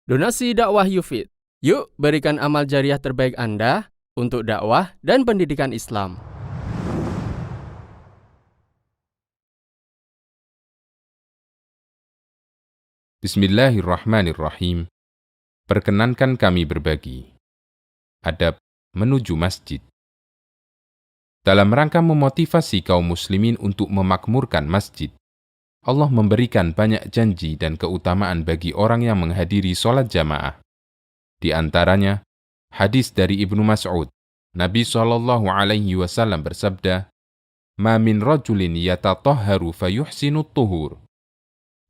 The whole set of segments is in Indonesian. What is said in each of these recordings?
Donasi dakwah Yufid. Yuk berikan amal jariah terbaik Anda untuk dakwah dan pendidikan Islam. Bismillahirrahmanirrahim. Perkenankan kami berbagi. Adab menuju masjid. Dalam rangka memotivasi kaum muslimin untuk memakmurkan masjid, Allah memberikan banyak janji dan keutamaan bagi orang yang menghadiri sholat jamaah. Di antaranya, hadis dari Ibnu Mas'ud, Nabi SAW bersabda, "Ma min rajulin yatatahharu fayuhsinu tuhur,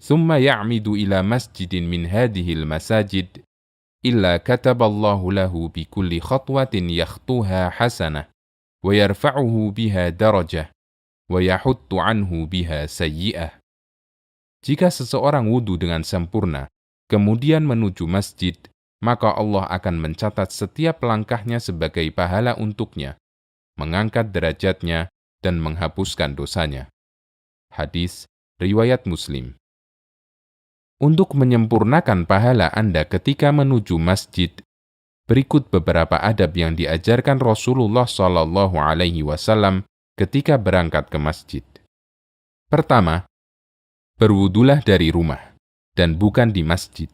thumma ya'midu ila masjidin min hadihil masajid, illa kataballahu lahu bikulli khatwatin yakhtuha hasanah, wa yarfa'uhu biha darajah, wa yahuttu anhu biha sayyi'ah." Jika seseorang wudu dengan sempurna, kemudian menuju masjid, maka Allah akan mencatat setiap langkahnya sebagai pahala untuknya, mengangkat derajatnya, dan menghapuskan dosanya. Hadis riwayat Muslim. Untuk menyempurnakan pahala Anda ketika menuju masjid, berikut beberapa adab yang diajarkan Rasulullah SAW ketika berangkat ke masjid. Pertama, berwudulah dari rumah, dan bukan di masjid.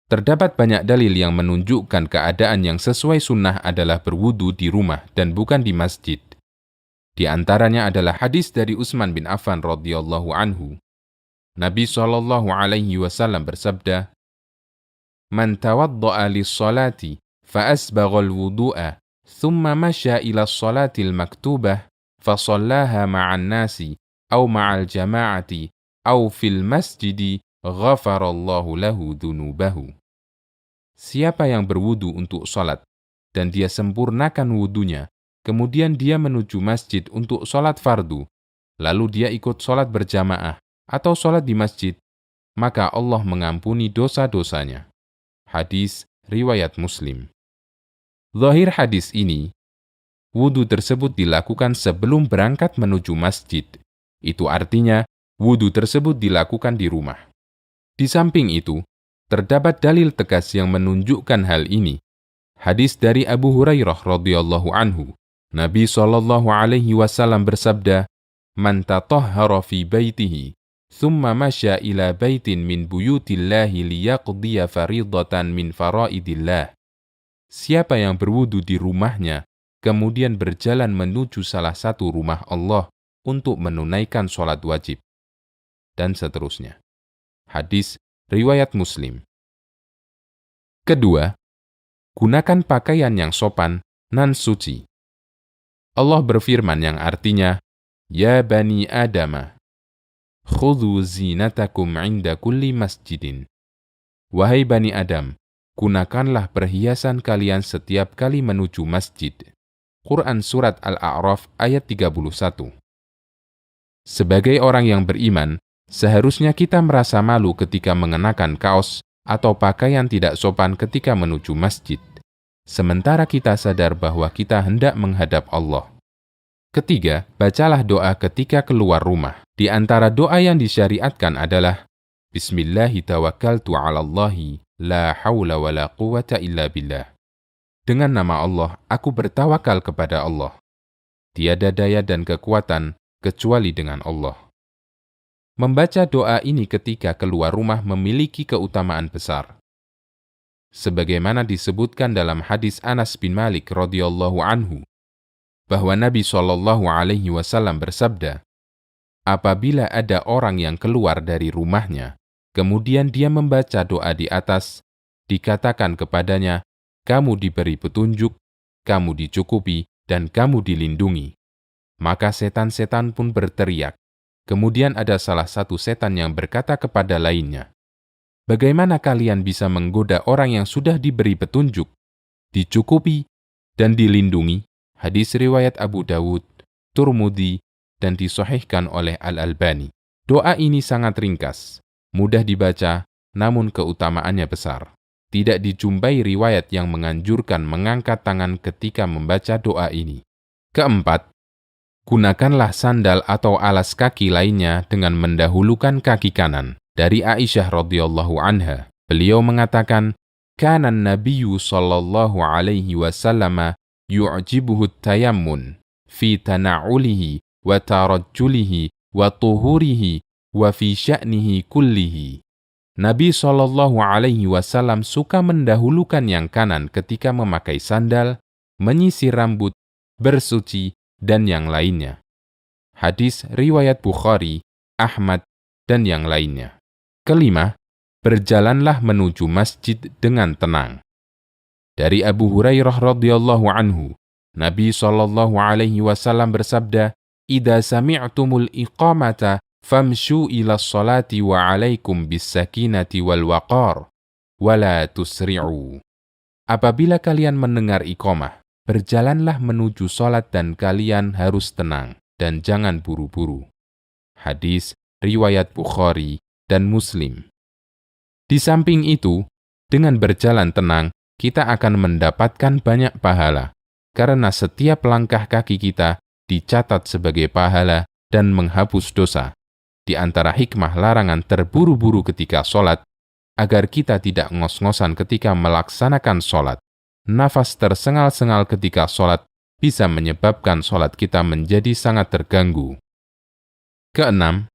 Terdapat banyak dalil yang menunjukkan keadaan yang sesuai sunnah adalah berwudu di rumah dan bukan di masjid. Di antaranya adalah hadis dari Utsman bin Affan radhiyallahu anhu. Nabi SAW bersabda, "Man tawadda'a lis-salati fa asbaghal wudu'a, thumma masya ila as-salatil maktubah, fa shallaha ma'an nasi aw ma'al jama'ati aw fil masjidi, ghafarallahu lahu dunubahu." Siapa yang berwudu untuk salat dan dia sempurnakan wudunya, kemudian dia menuju masjid untuk salat fardu, lalu dia ikut salat berjamaah atau salat di masjid, maka Allah mengampuni dosa-dosanya. Hadis riwayat Muslim. Zahir hadis ini, wudu tersebut dilakukan sebelum berangkat menuju masjid. Itu artinya, wudu tersebut dilakukan di rumah. Di samping itu, terdapat dalil tegas yang menunjukkan hal ini. Hadis dari Abu Hurairah radhiyallahu anhu, Nabi SAW bersabda, "Man tatahhara fi baitihi, thumma masya ila baitin min buyutillahi liyaqdiya faridatan min faraidillah." Siapa yang berwudu di rumahnya, kemudian berjalan menuju salah satu rumah Allah untuk menunaikan sholat wajib, dan seterusnya. Hadis riwayat Muslim. Kedua, gunakan pakaian yang sopan dan suci. Allah berfirman yang artinya, "Ya bani Adama, khudhu zinatakum 'inda kulli masjidin." Wahai bani Adam, gunakanlah perhiasan kalian setiap kali menuju masjid. Quran Surat Al-A'raf ayat 31. Sebagai orang yang beriman, seharusnya kita merasa malu ketika mengenakan kaos atau pakaian tidak sopan ketika menuju masjid, sementara kita sadar bahwa kita hendak menghadap Allah. Ketiga, bacalah doa ketika keluar rumah. Di antara doa yang disyariatkan adalah, "Bismillahi tawakkaltu 'alallahi, la haula wa la quwata illa billah." Dengan nama Allah, aku bertawakal kepada Allah. Tiada daya dan kekuatan kecuali dengan Allah. Membaca doa ini ketika keluar rumah memiliki keutamaan besar. Sebagaimana disebutkan dalam hadis Anas bin Malik radhiyallahu anhu, bahwa Nabi SAW bersabda, apabila ada orang yang keluar dari rumahnya, kemudian dia membaca doa di atas, dikatakan kepadanya, kamu diberi petunjuk, kamu dicukupi, dan kamu dilindungi. Maka setan-setan pun berteriak. Kemudian ada salah satu setan yang berkata kepada lainnya, bagaimana kalian bisa menggoda orang yang sudah diberi petunjuk, dicukupi, dan dilindungi? Hadis riwayat Abu Dawud, Turmudi, dan disahihkan oleh Al-Albani. Doa ini sangat ringkas, mudah dibaca, namun keutamaannya besar. Tidak dijumpai riwayat yang menganjurkan mengangkat tangan ketika membaca doa ini. Keempat, gunakanlah sandal atau alas kaki lainnya dengan mendahulukan kaki kanan. Dari Aisyah radhiyallahu anha, Beliau mengatakan, "Kana an-nabiyyu sallallahu alaihi wasallam yu'jibuhu at-tayammun fi tana'ulihi wa tarajjulihi wa tuhurihi wa fi sya'nihi kullihi." Nabi sallallahu alaihi wasallam suka mendahulukan yang kanan ketika memakai sandal, menyisir rambut, bersuci, dan yang lainnya. Hadis riwayat Bukhari, Ahmad, dan yang lainnya. Kelima, berjalanlah menuju masjid dengan tenang. Dari Abu Hurairah radhiyallahu anhu, Nabi sallallahu alaihi wasallam bersabda, "Idza sami'tumul iqamata famshu ila sholati wa alaikum bis sakinati wal waqar wa la tusri'u." Apabila kalian mendengar iqamah, berjalanlah menuju salat dan kalian harus tenang dan jangan buru-buru. Hadis riwayat Bukhari dan Muslim. Di samping itu, dengan berjalan tenang, kita akan mendapatkan banyak pahala, karena setiap langkah kaki kita dicatat sebagai pahala dan menghapus dosa. Di antara hikmah larangan terburu-buru ketika sholat, agar kita tidak ngos-ngosan ketika melaksanakan sholat. Nafas tersengal-sengal ketika sholat bisa menyebabkan sholat kita menjadi sangat terganggu. Keenam,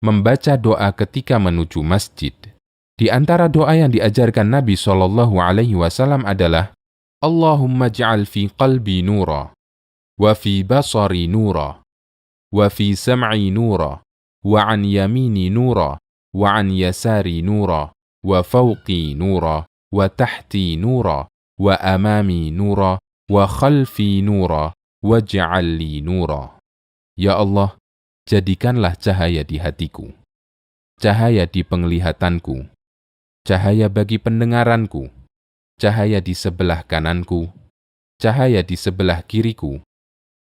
membaca doa ketika menuju masjid. Di antara doa yang diajarkan Nabi Shallallahu Alaihi Wasallam adalah Allahumma ja'al fi qalbi nura, wa fi basari nura, wa fi sam'i nura, wa an yamini nura, wa an yasari nura, wa fawqi nura, wa tahti nura, wa amami nura, wa khalfi nura, wa ja'alli nura. Ya Allah, jadikanlah cahaya di hatiku, cahaya di penglihatanku, cahaya bagi pendengaranku, cahaya di sebelah kananku, cahaya di sebelah kiriku,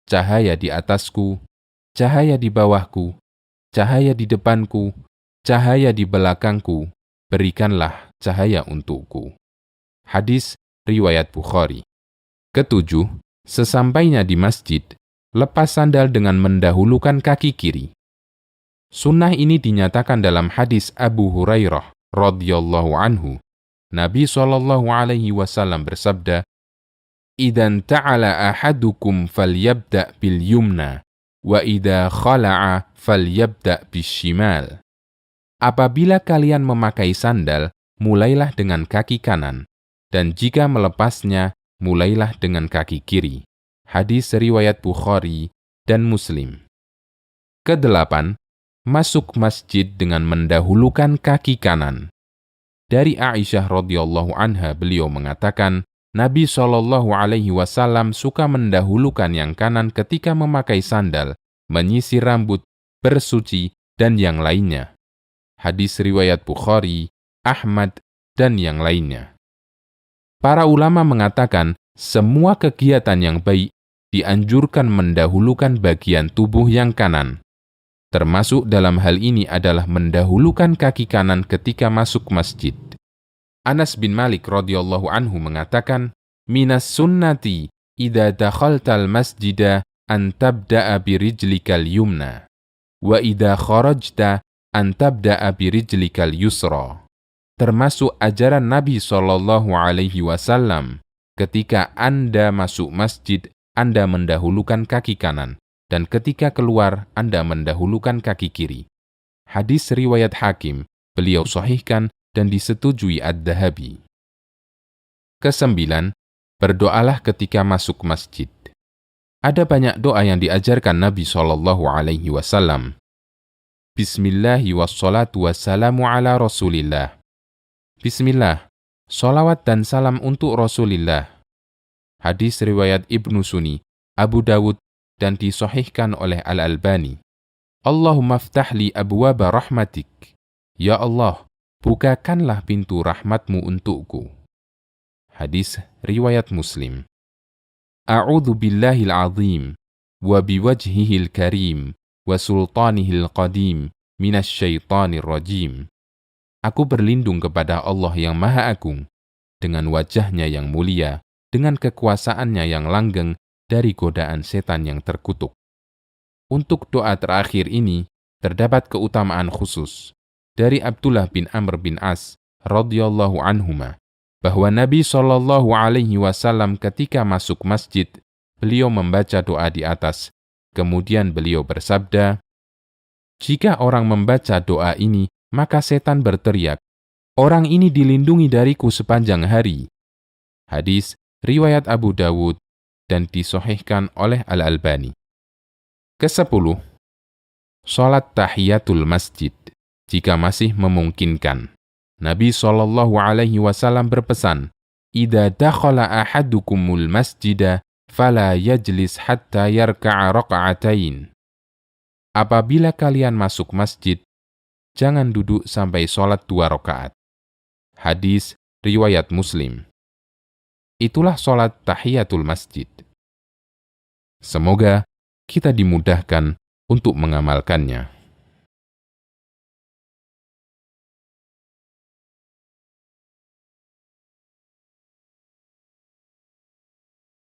cahaya di atasku, cahaya di bawahku, cahaya di depanku, cahaya di belakangku, berikanlah cahaya untukku. Hadis riwayat Bukhari. Ketujuh, sesampainya di masjid, lepas sandal dengan mendahulukan kaki kiri. Sunnah ini dinyatakan dalam hadis Abu Hurairah radhiyallahu anhu. Nabi sallallahu alaihi wasallam bersabda, "Idzan ta'ala ahadukum falyabda' bil yumna, wa idza khala'a falyabda' bis shimal." Apabila kalian memakai sandal, mulailah dengan kaki kanan, dan jika melepasnya, mulailah dengan kaki kiri. Hadis riwayat Bukhari dan Muslim. Kedelapan, masuk masjid dengan mendahulukan kaki kanan. Dari Aisyah radhiyallahu anha, beliau mengatakan, Nabi Shallallahu alaihi wasallam suka mendahulukan yang kanan ketika memakai sandal, menyisir rambut, bersuci, dan yang lainnya. Hadis riwayat Bukhari, Ahmad, dan yang lainnya. Para ulama mengatakan, semua kegiatan yang baik dianjurkan mendahulukan bagian tubuh yang kanan. Termasuk dalam hal ini adalah mendahulukan kaki kanan ketika masuk masjid. Anas bin Malik radhiyallahu anhu mengatakan, "Minas sunnati idza dakhaltal masjida an tabda'a birijlikal yumna, wa idza kharajta an tabda'a birijlikal yusra." Termasuk ajaran Nabi sallallahu alaihi wasallam, ketika Anda masuk masjid, Anda mendahulukan kaki kanan, dan ketika keluar, Anda mendahulukan kaki kiri. Hadis riwayat Hakim, beliau sahihkan dan disetujui Ad-Dahabi. Kesembilan, berdoalah ketika masuk masjid. Ada banyak doa yang diajarkan Nabi Shallallahu Alaihi Wasallam. Bismillahi wassalatu wassalamu ala Rasulillah. Bismillah, sholawat dan salam untuk Rasulillah. Hadis riwayat Ibnu Sunni, Abu Dawud, dan disahihkan oleh Al-Albani. Allahumma ftahli abwaba rahmatik. Ya Allah, bukakanlah pintu rahmatmu untukku. Hadis riwayat Muslim. A'udzu billahil azim wa biwajhihil karim wa sultanihil qadim minasyaitonir rajim. Aku berlindung kepada Allah yang Maha Agung, dengan wajahnya yang mulia, dengan kekuasaannya yang langgeng, dari godaan setan yang terkutuk. Untuk doa terakhir ini, terdapat keutamaan khusus. Dari Abdullah bin Amr bin As, radhiyallahu anhuma bahwa Nabi Shallallahu Alaihi Wasallam ketika masuk masjid, beliau membaca doa di atas. Kemudian beliau bersabda, "Jika orang membaca doa ini, maka setan berteriak, 'Orang ini dilindungi dariku sepanjang hari.'" Hadis riwayat Abu Dawud dan disahihkan oleh Al-Albani. Ke-10, salat tahiyatul masjid jika masih memungkinkan. Nabi Shallallahu Alaihi Wasallam berpesan, "Idza dakhala ahadukumul masjida, fala yajlis hatta yarka'a raka'atain." Apabila kalian masuk masjid, jangan duduk sampai sholat 2 rakaat. Hadis riwayat Muslim. Itulah sholat tahiyatul masjid. Semoga kita dimudahkan untuk mengamalkannya.